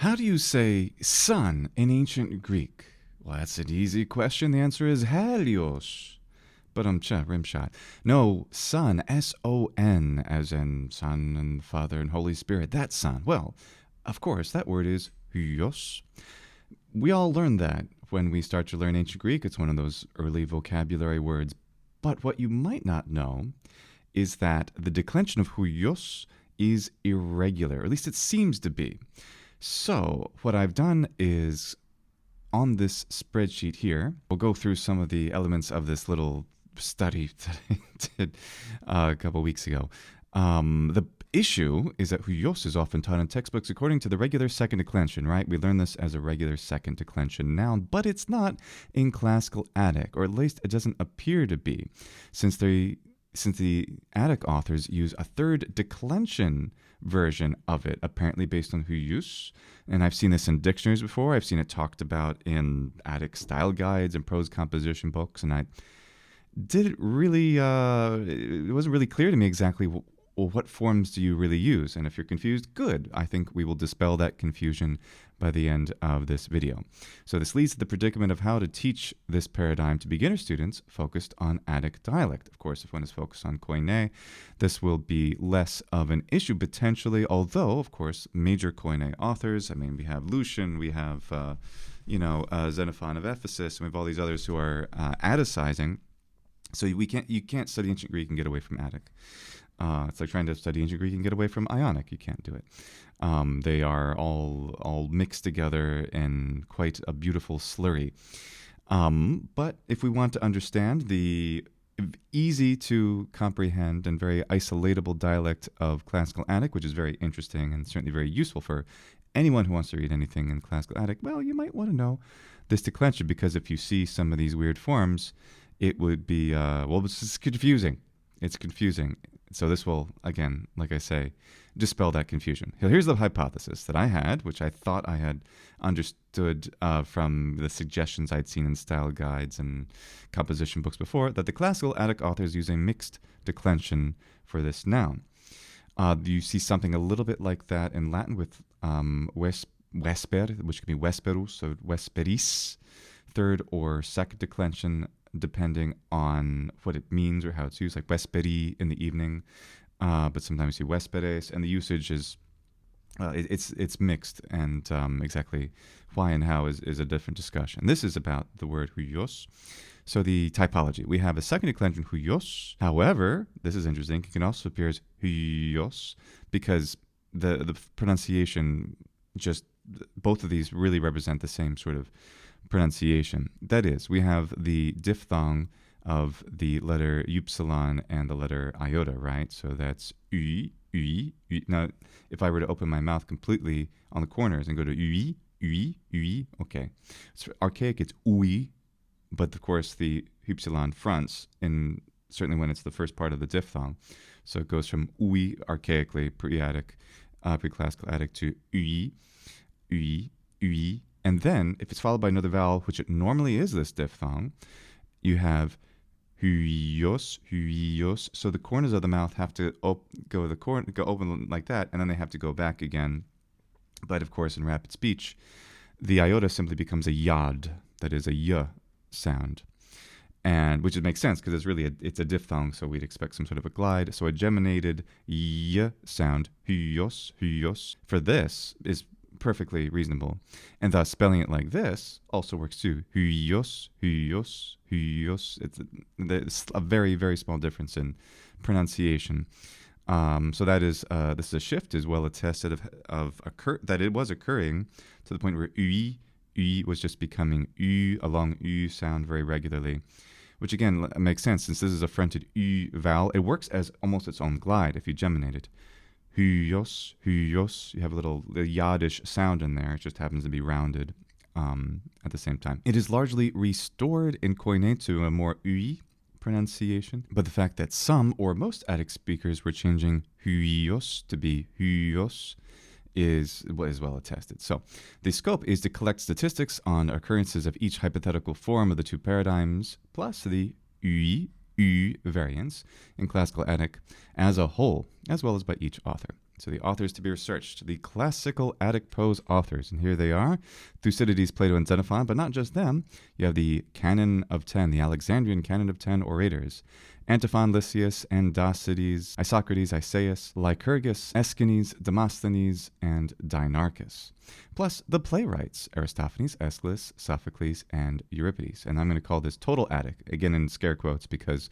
How do you say sun in ancient Greek? Well, that's an easy question. The answer is helios. But rimshot. No, son, S-O-N, as in Son and Father and Holy Spirit. That son. Well, of course, that word is υἱός. We all learn that when we start to learn ancient Greek. It's one of those early vocabulary words. But what you might not know is that the declension of υἱός is irregular. At least it seems to be. So what I've done is, on this spreadsheet here, we'll go through some of the elements of this little study that I did a couple weeks ago. The issue is that υἱός is often taught in textbooks according to the regular second declension, right? We learn this as a regular second declension noun, but it's not in classical Attic, or at least it doesn't appear to be, since the Attic authors use a third declension version of it, apparently based on υἱός. And I've seen this in dictionaries before. I've seen it talked about in Attic style guides and prose composition books, and I didn't really, it wasn't really clear to me exactly what forms do you really use. And if you're confused, good. I think we will dispel that confusion by the end of this video. So this leads to the predicament of how to teach this paradigm to beginner students focused on Attic dialect. Of course, if one is focused on Koine, this will be less of an issue potentially, although, of course, major Koine authors, I mean, we have Lucian, we have, Xenophon of Ephesus, and we have all these others who are Atticizing. So you can't study ancient Greek and get away from Attic. It's like trying to study ancient Greek and get away from Ionic. You can't do it. They are all mixed together in quite a beautiful slurry. But if we want to understand the easy to comprehend and very isolatable dialect of classical Attic, which is very interesting and certainly very useful for anyone who wants to read anything in classical Attic, well, you might want to know this declension, because if you see some of these weird forms, it would be, it's confusing. It's confusing. So this will, again, like I say, dispel that confusion. Here's the hypothesis that I had, which I thought I had understood from the suggestions I'd seen in style guides and composition books before, that the classical Attic authors use a mixed declension for this noun. You see something a little bit like that in Latin with vesper, which could be vesperus or vesperis, third or second declension, depending on what it means or how it's used, like vesperi in the evening, but sometimes you see vesperes, and the usage is, it's mixed, and exactly why and how is a different discussion. This is about the word υἱός. So the typology, we have a second declension υἱός. However, this is interesting, it can also appear as υἱός, because the pronunciation, just both of these really represent the same sort of pronunciation. That is, we have the diphthong of the letter upsilon and the letter iota, right? So that's ui, ui, ui. Now, if I were to open my mouth completely on the corners and go to ui, ui, ui, okay. It's archaic, it's ui, but of course the upsilon fronts, in certainly when it's the first part of the diphthong. So it goes from ui, archaically, pre-Attic, pre-classical Attic, to ui, ui, ui. And then, if it's followed by another vowel, which it normally is this diphthong, you have hyos, hyos. So the corners of the mouth have to go open like that, and then they have to go back again. But of course, in rapid speech, the iota simply becomes a yod, that is a y sound, and which makes sense because it's really it's a diphthong, so we'd expect some sort of a glide. So a geminated y sound, hyos, hyos, for this is perfectly reasonable, and thus spelling it like this also works too. Hyos, hyos, hyos. It's a very, very small difference in pronunciation. So that is this is a shift, is well attested that it was occurring to the point where ui was just becoming u, a long u sound very regularly, which again makes sense since this is a fronted u vowel. It works as almost its own glide if you geminate it. Hyos, hyos, you have a little yodish sound in there. It just happens to be rounded at the same time. It is largely restored in Koine to a more ui pronunciation, but the fact that some or most Attic speakers were changing hyos to be hyos is well attested. So the scope is to collect statistics on occurrences of each hypothetical form of the two paradigms, plus the ui variants in classical Attic as a whole, as well as by each author. So the authors to be researched, the classical Attic prose authors, and here they are: Thucydides, Plato, and Xenophon, but not just them. You have the Canon of 10, the Alexandrian Canon of 10 orators: Antiphon, Lysias, Andacides, Isocrates, Isaias, Lycurgus, Aeschines, Demosthenes, and Dinarchus. Plus the playwrights: Aristophanes, Aeschylus, Sophocles, and Euripides. And I'm going to call this total Attic, again in scare quotes, because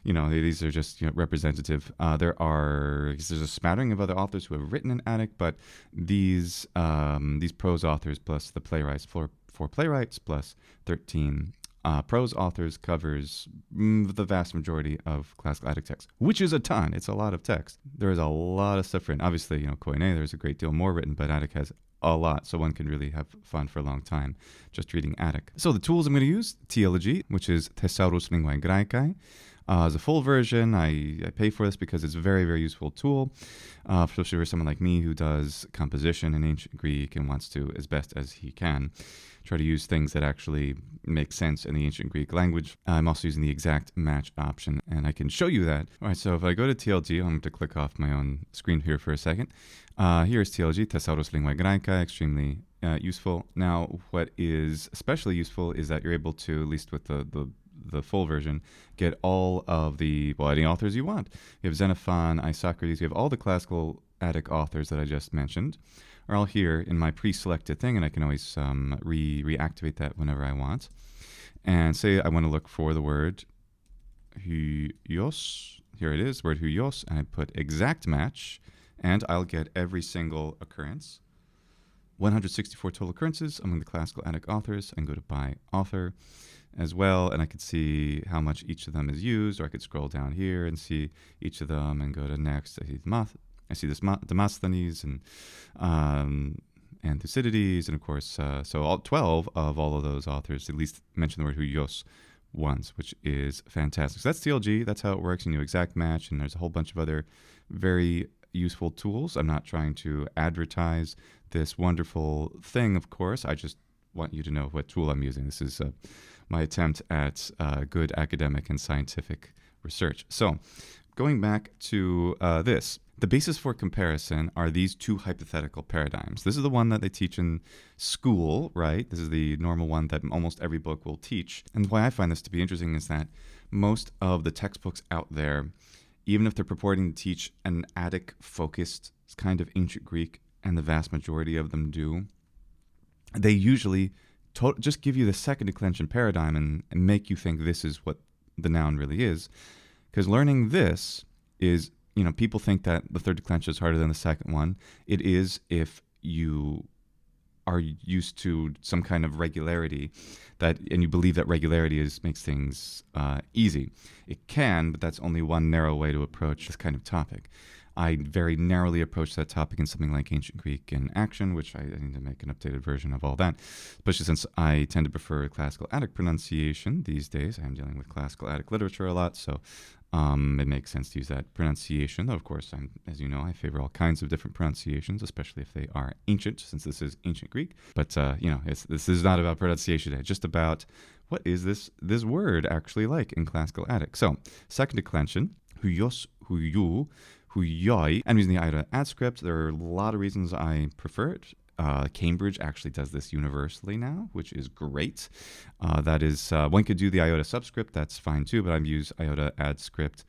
these are just representative. There's a smattering of other authors who have written in Attic, but these prose authors plus the playwrights, four playwrights plus 13 prose authors covers the vast majority of classical Attic texts, which is a ton. It's a lot of text. There is a lot of stuff written. Obviously, Koine, there's a great deal more written, but Attic has a lot, so one can really have fun for a long time just reading Attic. So the tools I'm going to use: Typology, which is Thesaurus Linguae Graecae. As a full version, I pay for this because it's a very, very useful tool, especially for someone like me who does composition in ancient Greek and wants to, as best as he can, try to use things that actually make sense in the ancient Greek language. I'm also using the exact match option, and I can show you that. All right, so if I go to TLG, I'm going to click off my own screen here for a second. Here's TLG, Thesaurus Linguae Graecae, extremely useful. Now, what is especially useful is that you're able to, at least with the full version, get all of any authors you want. You have Xenophon, Isocrates, you have all the classical Attic authors that I just mentioned are all here in my pre-selected thing, and I can always reactivate that whenever I want. And say I want to look for the word υἱός. Here it is, word υἱός, and I put exact match, and I'll get every single occurrence. 164 total occurrences among the classical Attic authors. I can go to by author as well, and I could see how much each of them is used, or I could scroll down here and see each of them and go to next. I see this Demosthenes and Thucydides, and of course, so all 12 of all of those authors at least mention the word υἱός once, which is fantastic. So that's TLG, that's how it works. You know, exact match, and there's a whole bunch of other very useful tools. I'm not trying to advertise this wonderful thing, of course. I just want you to know what tool I'm using. This is my attempt at good academic and scientific research. So going back to this, the basis for comparison are these two hypothetical paradigms. This is the one that they teach in school, right? This is the normal one that almost every book will teach. And why I find this to be interesting is that most of the textbooks out there, even if they're purporting to teach an Attic-focused kind of ancient Greek, and the vast majority of them do, they usually just give you the second declension paradigm and make you think this is what the noun really is. Because learning this is, people think that the third declension is harder than the second one. It is if you are used to some kind of regularity and you believe that regularity makes things easy. It can, but that's only one narrow way to approach this kind of topic. I very narrowly approach that topic in something like ancient Greek in action, which I need to make an updated version of all that, especially since I tend to prefer classical Attic pronunciation these days. I'm dealing with classical Attic literature a lot, so it makes sense to use that pronunciation. Though, of course, as you know, I favor all kinds of different pronunciations, especially if they are ancient, since this is ancient Greek. But, this is not about pronunciation today, just about what is this word actually like in classical Attic. So, second declension, hyos, hyou, huyoi. I'm using the iota adscript. There are a lot of reasons I prefer it. Cambridge actually does this universally now, which is great. That is, one could do the iota subscript, that's fine too, but I've used iota adscript.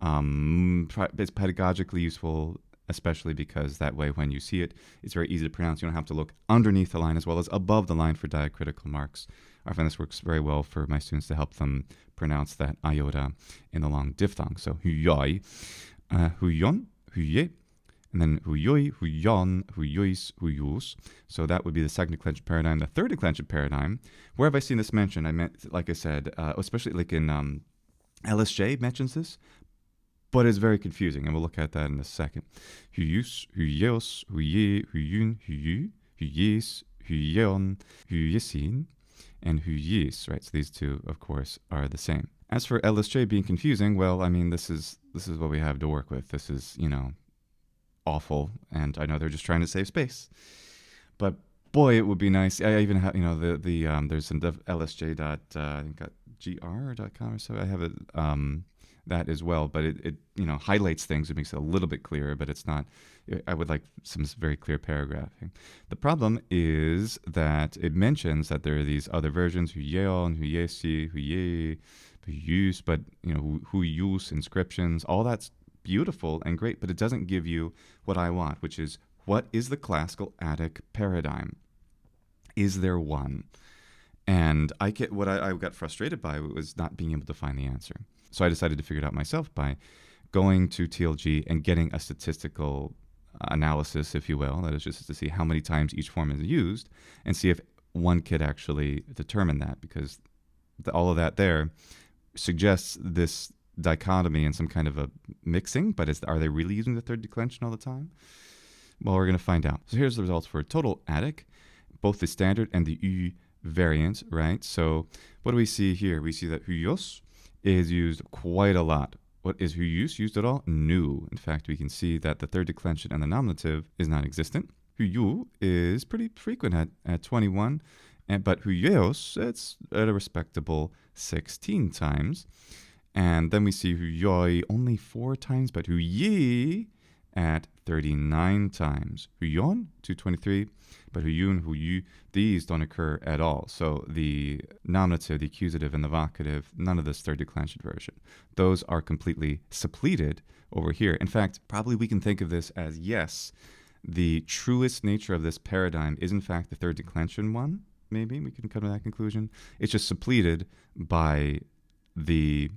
It's pedagogically useful, especially because that way when you see it, it's very easy to pronounce. You don't have to look underneath the line as well as above the line for diacritical marks. I find this works very well for my students to help them pronounce that iota in the long diphthong. So huyoi, huyon, huye, and then huyoi, huyon, huyois, huyus. So that would be the second declension paradigm. The third declension paradigm, where have I seen this mentioned? I meant, like I said, especially like in LSJ mentions this, but it's very confusing, and we'll look at that in a second. Huyus, huyeos, huye, huyun, huyu, huyes, huyeon, huyesin, and huyes, right? So these two, of course, are the same. As for LSJ being confusing, well, I mean, this is what we have to work with. This is, awful, and I know they're just trying to save space. But boy, it would be nice. I even have, there's some LSJ.gr.com or so. I have it. that as well, but it highlights things. It makes it a little bit clearer, but it's not. I would like some very clear paragraphing. The problem is that it mentions that there are these other versions, υἱός, υιesi, υιούς, but υιούς, inscriptions, all that's beautiful and great, but it doesn't give you what I want, which is, what is the classical Attic paradigm? Is there one? And what I got frustrated by was not being able to find the answer. So I decided to figure it out myself by going to TLG and getting a statistical analysis, if you will. That is just to see how many times each form is used and see if one could actually determine that, because all of that there suggests this dichotomy and some kind of a mixing, but are they really using the third declension all the time? Well, we're going to find out. So here's the results for total Attic, both the standard and the υ variant, right? So what do we see here? We see that υἱός is used quite a lot. What is υιούς used at all? No. In fact, we can see that the third declension and the nominative is non-existent. υιοῦ is pretty frequent at 21, but υιός, it's at a respectable 16 times. And then we see υιόη only 4 times, but υιή at 39 times. Υιόν, 223, but υιούν, υιού, these don't occur at all. So the nominative, the accusative, and the vocative, none of this third declension version. Those are completely suppleted over here. In fact, probably we can think of this as, yes, the truest nature of this paradigm is in fact the third declension one. Maybe we can come to that conclusion. It's just suppleted by the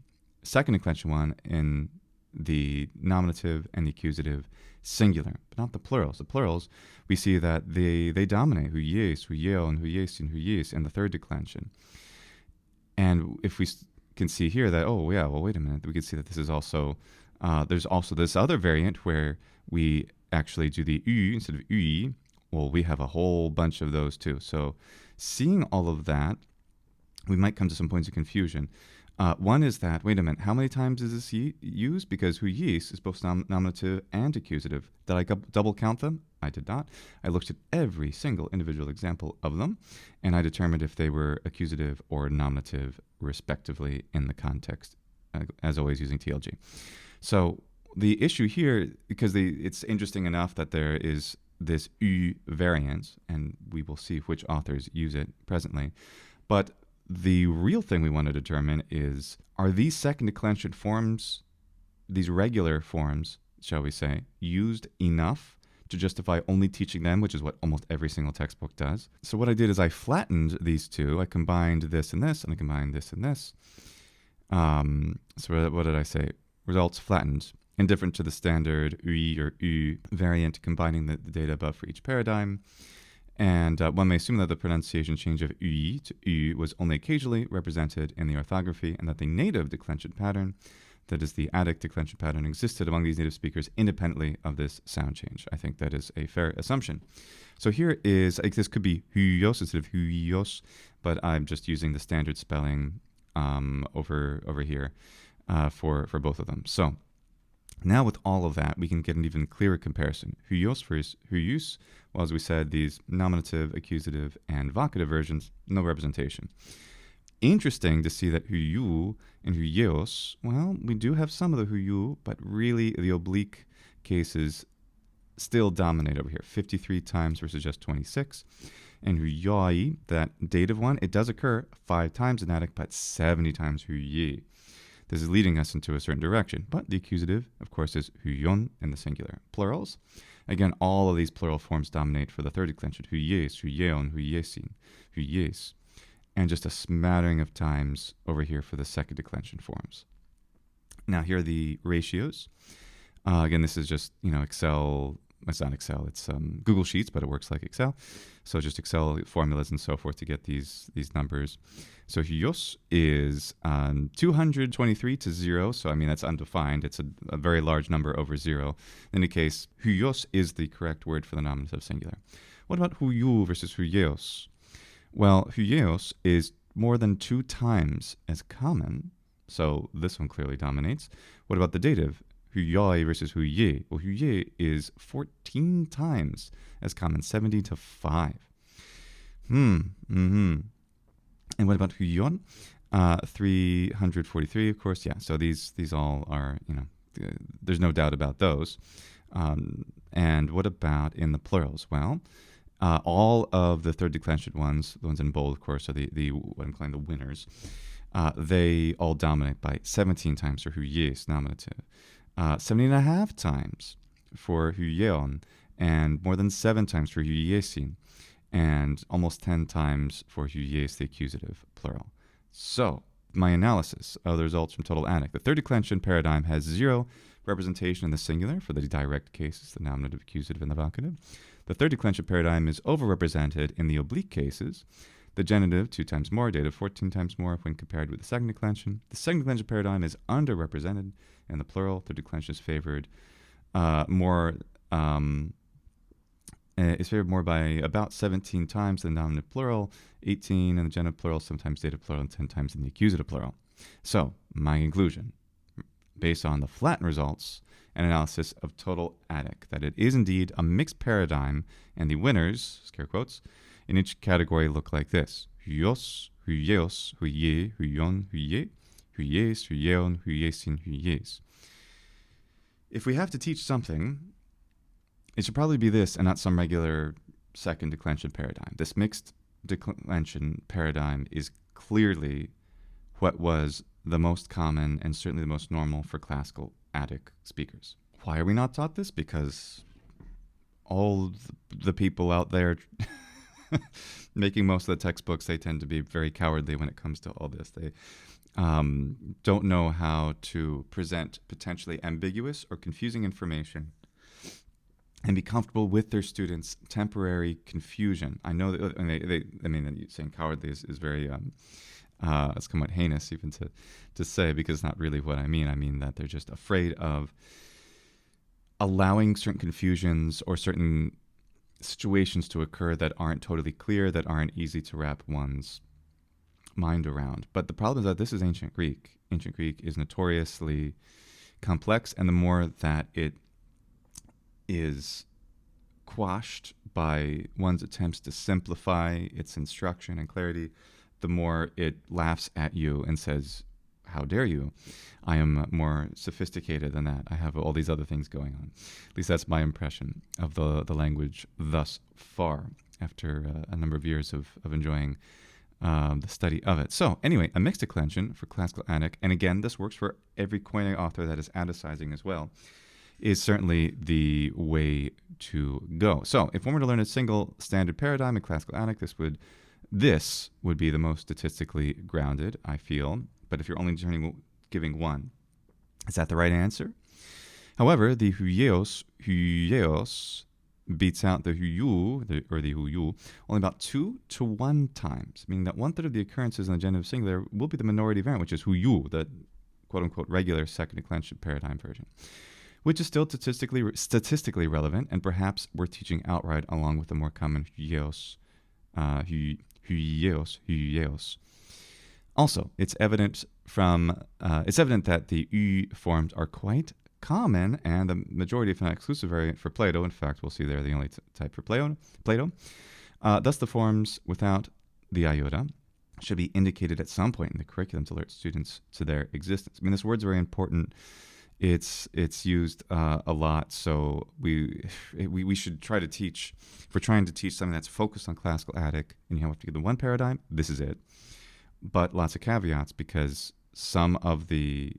second declension one in the nominative and the accusative singular, but not the plurals. The plurals, we see that they dominate, hyes, hyeo, hyesin, hyes, in the third declension. And if we can see here that, oh yeah, well wait a minute, we can see that this is also, there's also this other variant where we actually do the υ instead of υ. Well, we have a whole bunch of those too. So seeing all of that, we might come to some points of confusion. One is that, wait a minute, how many times is this used? Because hyes is both nominative and accusative. Did I double count them? I did not. I looked at every single individual example of them, and I determined if they were accusative or nominative, respectively, in the context, as always using TLG. So the issue here, because it's interesting enough that there is this υ variant, and we will see which authors use it presently, but the real thing we want to determine is, are these second declension forms, these regular forms, shall we say, used enough to justify only teaching them, which is what almost every single textbook does. So what I did is I flattened these two. I combined this and this, and I combined this and this. So what did I say? Results flattened, indifferent to the standard υ or υ variant, combining the data above for each paradigm. And one may assume that the pronunciation change of υ to υ was only occasionally represented in the orthography, and that the native declension pattern, that is the Attic declension pattern, existed among these native speakers independently of this sound change. I think that is a fair assumption. So here is, this could be hyos instead of hyos, but I'm just using the standard spelling over here for both of them. So now with all of that, we can get an even clearer comparison. Hyos versus hyus. Well, as we said, these nominative, accusative, and vocative versions, no representation. Interesting to see that hyou and hyeos, well, we do have some of the hyou, but really the oblique cases still dominate over here. 53 times versus just 26. And hyoi, that dative one, it does occur 5 times in Attic, but 70 times hyei. This is leading us into a certain direction. But the accusative, of course, is hyon in the singular. Plurals, again, all of these plural forms dominate for the third declension. Hyes, hyeon, hyesin, hyes. And just a smattering of times over here for the second declension forms. Now, here are the ratios. Again, this is just, Excel. It's not Excel. It's Google Sheets, but it works like Excel. So just Excel formulas and so forth to get these numbers. So hyos is 223 to 0. So, that's undefined. It's a very large number over 0. In any case, hyos is the correct word for the nominative singular. What about hyou versus hyeos? Well, hyeos is more than 2 times as common. So this one clearly dominates. What about the dative? Hyoi versus hyē. Well, hyē is 14 times as common, 70 to 5. And what about hyon? 343, of course, yeah. So these all are, there's no doubt about those. And what about in the plurals? Well, all of the third declension ones, the ones in bold, of course, are the what I'm calling the winners. They all dominate by 17 times for υἱός nominative, 17.5 times for υιόν, and more than 7 times for υιέσιν, and almost 10 times for υιές, the accusative plural. So, my analysis of the results from total Attic. The third declension paradigm has 0 representation in the singular for the direct cases, the nominative, accusative, and the vocative. The third declension paradigm is overrepresented in the oblique cases. The genitive, 2 times more, dative, 14 times more when compared with the second declension. The second declension paradigm is underrepresented in the plural. Third declension is favored more by about 17 times in the nominative plural, 18 in the genitive plural, sometimes dative plural, and 10 times in the accusative plural. So, my conclusion, based on the flattened results and analysis of total Attic, that it is indeed a mixed paradigm, and the winners, scare quotes, in each category look like this: υἱός, υιός, υιέ, υιόν, υιέ, υιές, υιέον, υιésιν, υιés. If we have to teach something, it should probably be this and not some regular second declension paradigm. This mixed declension paradigm is clearly what was the most common and certainly the most normal for classical Attic speakers. Why are we not taught this? Because all the people out there making most of the textbooks, they tend to be very cowardly when it comes to all this. They don't know how to present potentially ambiguous or confusing information and be comfortable with their students' temporary confusion. I know that saying cowardly is very it's somewhat heinous even to say, because it's not really what I mean. I mean that they're just afraid of allowing certain confusions or certain situations to occur that aren't totally clear, that aren't easy to wrap one's mind around. But the problem is that this is ancient Greek. Ancient Greek is notoriously complex, and the more that it is quashed by one's attempts to simplify its instruction and clarity, the more it laughs at you and says, how dare you? I am more sophisticated than that. I have all these other things going on. At least that's my impression of the language thus far, after a number of years of enjoying the study of it. So anyway, a mixed declension for classical Attic, and again, this works for every Koine author that is Atticizing as well, is certainly the way to go. So if one were to learn a single standard paradigm in classical Attic, this would be the most statistically grounded, I feel. But if you're only giving one, is that the right answer? However, the hyos beats out the hyou, the hyou, only about 2 to 1 times, meaning that 1/3 of the occurrences in the genitive singular will be the minority variant, which is hyou, the quote-unquote regular second declension paradigm version, which is still statistically relevant and perhaps worth teaching outright along with the more common hyos. Also, it's evident that the U forms are quite common, and the majority, if not exclusive variant for Plato. In fact, we'll see they're the only type for Plato. Thus, the forms without the iota should be indicated at some point in the curriculum to alert students to their existence. I mean, this word's very important. It's used a lot, so we should try to teach. If we're trying to teach something that's focused on classical Attic, and you have to give them one paradigm, this is it. But lots of caveats, because some of the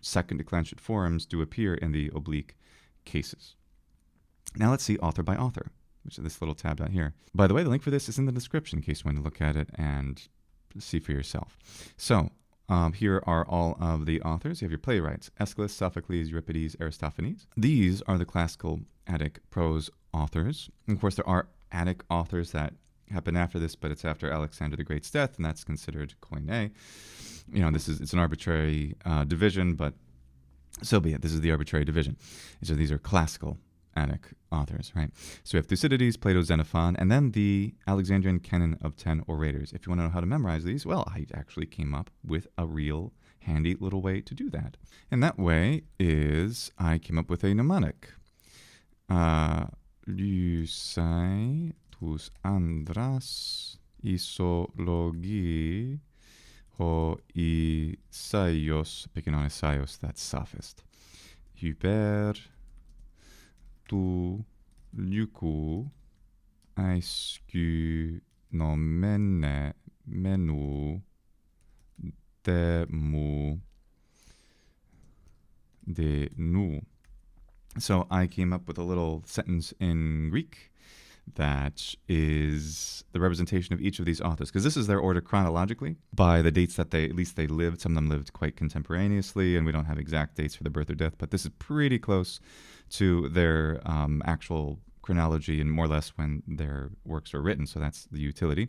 second declension forms do appear in the oblique cases. Now let's see author by author, which is this little tab out here. By the way, the link for this is in the description in case you want to look at it and see for yourself. So here are all of the authors. You have your playwrights: Aeschylus, Sophocles, Euripides, Aristophanes. These are the classical Attic prose authors. And of course, there are Attic authors that happen after this, but it's after Alexander the Great's death, and that's considered Koine. It's an arbitrary division, but so be it. This is the arbitrary division. So these are classical Attic authors, right? So we have Thucydides, Plato, Xenophon, and then the Alexandrian canon of 10 orators. If you want to know how to memorize these, well, I actually came up with a real handy little way to do that. And that way is I came up with a mnemonic. Lysai tus andras isologi Ο Ισaios, picking on Isaios, that sophist. Hyper του λυκού αϊσκυνομενου τεμου de nu. So I came up with a little sentence in Greek that is the representation of each of these authors, because this is their order chronologically by the dates that at least they lived. Some of them lived quite contemporaneously, and we don't have exact dates for the birth or death, but this is pretty close to their actual chronology and more or less when their works were written. So that's the utility.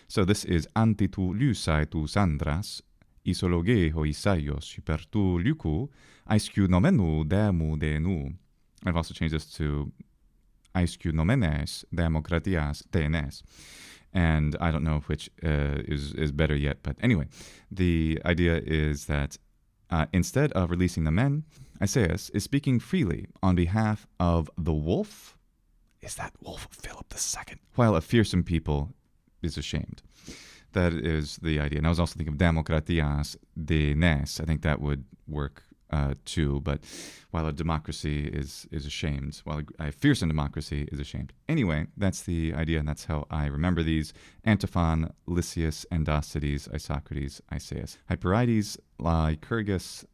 So this is anti tu lysai tu sandras isologeho Isaios hyper tu lyku aiskeunomenu demu de nu. I've also changed this to aiskeunomenes demokratias tenes. And I don't know which is better yet. But anyway, the idea is that instead of releasing the men, Isaias is speaking freely on behalf of the wolf. Is that wolf Philip II? While a fearsome people is ashamed. That is the idea. And I was also thinking of demokratias de nes. I think that would work too. But while a democracy is ashamed, while a fearsome democracy is ashamed. Anyway, that's the idea, and that's how I remember these. Antiphon, Lysias, Endocides, Isocrates, Isaias. Hyperides, Lycurgus,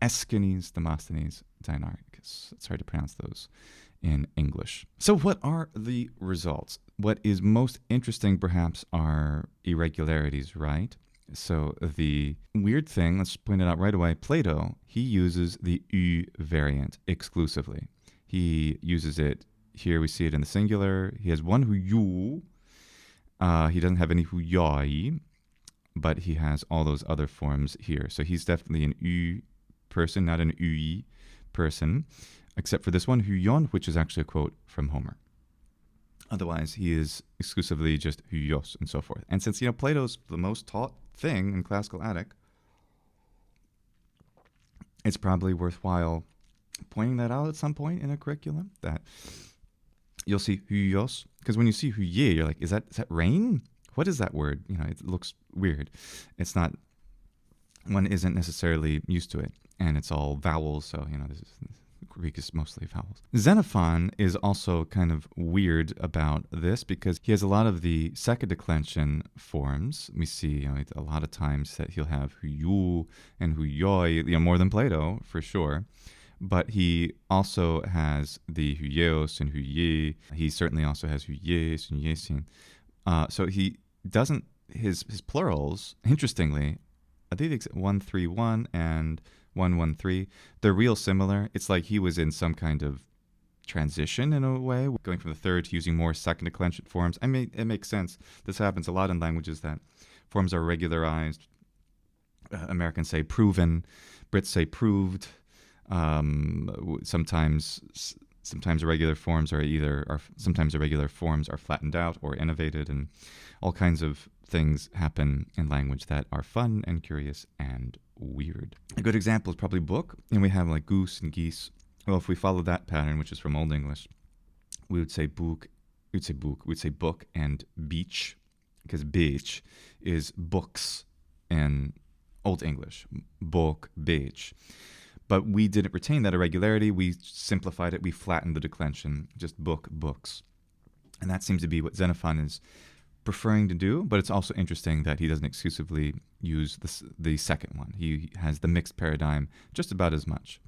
Aeschines, Demosthenes, Dianarchus. It's hard to pronounce those in English. So what are the results? What is most interesting, perhaps, are irregularities, right? So the weird thing, let's point it out right away, Plato, he uses the ü variant exclusively. He uses it, here we see it in the singular. He has one υιοῦ. He doesn't have any υιoi, but he has all those other forms here. So he's definitely an ü person, not an ui person, except for this one, hyeion, which is actually a quote from Homer. Otherwise, he is exclusively just υἱός and so forth. And since, Plato's the most taught thing in classical Attic, it's probably worthwhile pointing that out at some point in a curriculum, that you'll see υιός, because when you see hyei, you're like, is that rain? What is that word? It looks weird. It's not, one isn't necessarily used to it, and it's all vowels, so, Greek is mostly vowels. Xenophon is also kind of weird about this because he has a lot of the second declension forms. We see a lot of times that he'll have υιοῦ and υιoi, more than Plato, for sure. But he also has the hyeios and hyei. He certainly also has hyeies and hyeisin. So he doesn't, his plurals, interestingly, I think it's 131 and 113, they're real similar. It's like he was in some kind of transition in a way, going from the third to using more second declension forms. It makes sense. This happens a lot in languages that forms are regularized. Americans say proven, Brits say proved. Sometimes irregular forms sometimes irregular forms are flattened out or innovated, and all kinds of things happen in language that are fun and curious and weird. A good example is probably book, and we have like goose and geese. Well, if we follow that pattern, which is from Old English, we would say book, we'd say book and beach, because beach is books in Old English, book, beach. But we didn't retain that irregularity. We simplified it. We flattened the declension, just book, books. And that seems to be what Xenophon is preferring to do, but it's also interesting that he doesn't exclusively use the second one. He has the mixed paradigm just about as much.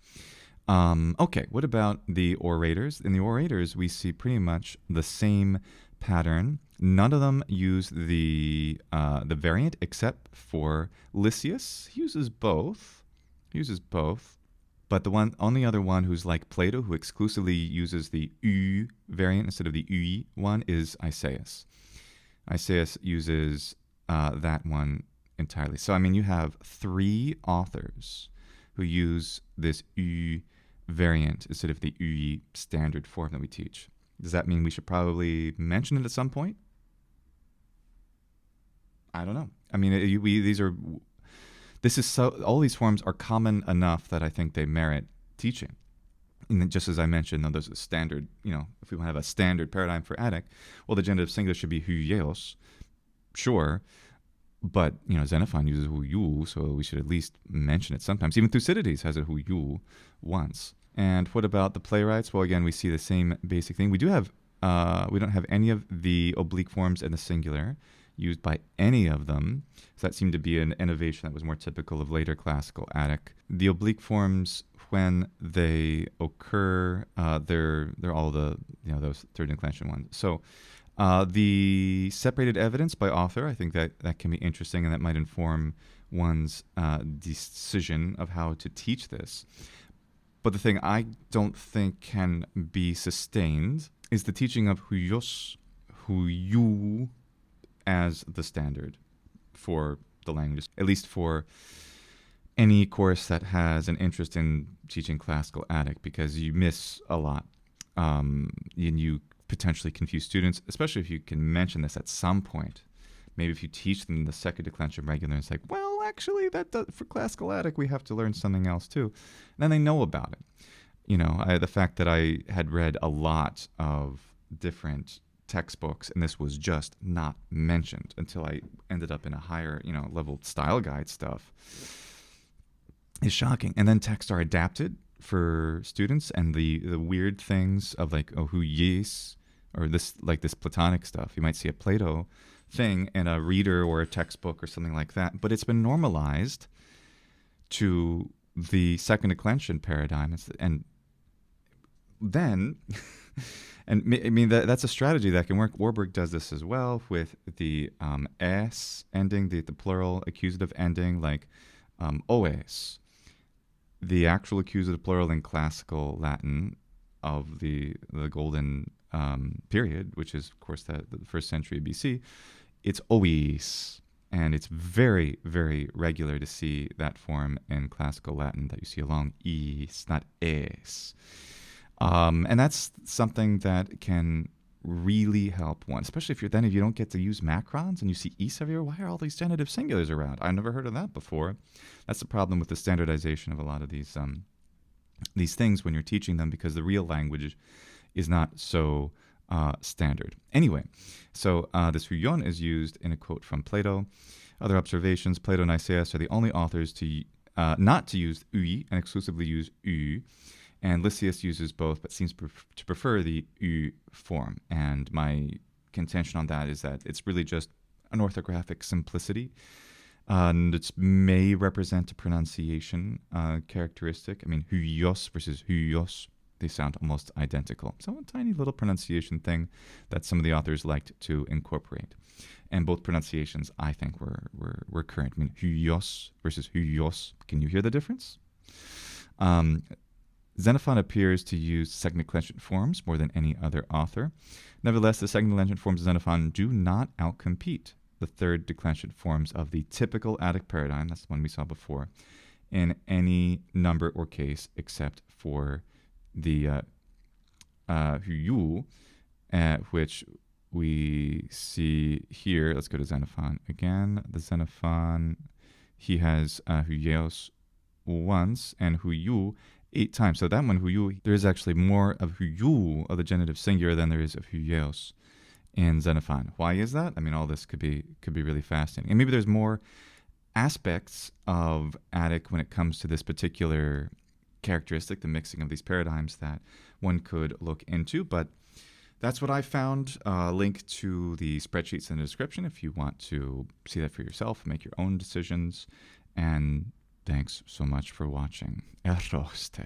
Okay, what about the orators? In the orators, we see pretty much the same pattern. None of them use the variant except for Lysias. He uses both. But the only other one who's like Plato, who exclusively uses the ü variant instead of the ui one, is Isaias. Isaias uses that one entirely. So, you have three authors who use this ü variant instead of the ui standard form that we teach. Does that mean we should probably mention it at some point? I don't know. All these forms are common enough that I think they merit teaching. And just as I mentioned, there's a standard, if we want to have a standard paradigm for Attic, well, the genitive singular should be hyeios, sure, But, Xenophon uses υἱοῦ, so we should at least mention it sometimes. Even Thucydides has a υἱοῦ once. And what about the playwrights? Well, again, we see the same basic thing. We don't have any of the oblique forms in the singular used by any of them. So that seemed to be an innovation that was more typical of later classical Attic. The oblique forms, when they occur, they're all those third declension ones. So the separated evidence by author, I think that can be interesting, and that might inform one's decision of how to teach this. But the thing I don't think can be sustained is the teaching of υἱός, υἱοῦ, as the standard for the languages, at least for any course that has an interest in teaching classical Attic, because you miss a lot. And you potentially confuse students, especially if you can mention this at some point. Maybe if you teach them the second declension regular, it's like, well, actually, for classical Attic, we have to learn something else too. And then they know about it. The fact that I had read a lot of different textbooks, and this was just not mentioned until I ended up in a higher, level style guide stuff, is shocking. And then texts are adapted for students, and the weird things of like, υἱός, or this Platonic stuff. You might see a Plato thing in a reader or a textbook or something like that, but it's been normalized to the second declension paradigm. And then, that's a strategy that can work. Warburg does this as well with the s ending, the plural accusative ending, like oes. The actual accusative plural in classical Latin of the golden period, which is, of course, the first century BC, it's ois. And it's very, very regular to see that form in classical Latin, that you see a long is, not es. And that's something that can really help one, especially if you don't get to use macrons and you see is everywhere. Why are all these genitive singulars around? I've never heard of that before. That's the problem with the standardization of a lot of these things when you're teaching them, because the real language is not so standard. Anyway, so this hyon is used in a quote from Plato. Other observations: Plato and Nicias are the only authors to not to use ui and exclusively use u. And Lysias uses both, but seems to prefer the u form. And my contention on that is that it's really just an orthographic simplicity. And it may represent a pronunciation characteristic. I mean, hyos versus hyos, they sound almost identical. So a tiny little pronunciation thing that some of the authors liked to incorporate. And both pronunciations, I think, were current. I mean, hyos versus hyos. Can you hear the difference? Xenophon appears to use second declension forms more than any other author. Nevertheless, the second declension forms of Xenophon do not outcompete the third declension forms of the typical Attic paradigm, that's the one we saw before, in any number or case except for the υἱοῦ, which we see here. Let's go to Xenophon again. The Xenophon, he has υἱός once and υἱοῦ 8 times. So that one, υἱοῦ, there is actually more of υἱοῦ, of the genitive singular, than there is of υἱός in Xenophon. Why is that? I mean, all this could be really fascinating. And maybe there's more aspects of Attic when it comes to this particular characteristic, the mixing of these paradigms, that one could look into. But that's what I found. Link to the spreadsheets in the description if you want to see that for yourself, make your own decisions. And thanks so much for watching. Eroste.